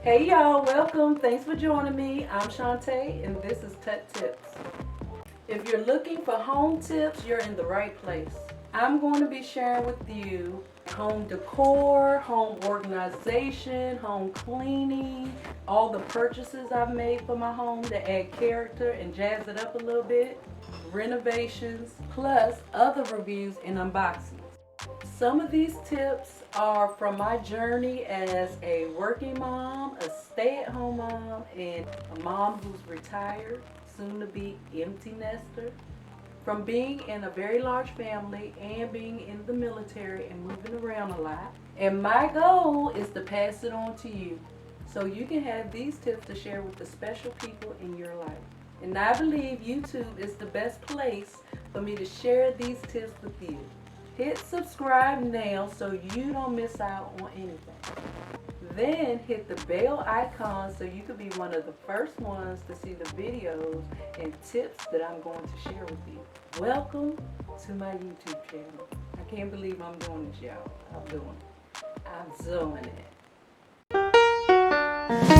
Hey y'all, welcome. Thanks for joining me. I'm Shantae and this is Tut Tips. If you're looking for home tips, you're in the right place. I'm going to be sharing with you home decor, home organization, home cleaning, all the purchases I've made for my home to add character and jazz it up a little bit, renovations, plus other reviews and unboxings. Some of these tips are from my journey as a working mom, a stay-at-home mom, and a mom who's retired, soon to be empty nester. From being in a very large family and being in the military and moving around a lot. And my goal is to pass it on to you so you can have these tips to share with the special people in your life. And I believe YouTube is the best place for me to share these tips with you. Hit subscribe now so you don't miss out on anything. Then hit the bell icon so you can be one of the first ones to see the videos and tips that I'm going to share with you. Welcome to my YouTube channel. I can't believe I'm doing this, y'all. I'm doing it.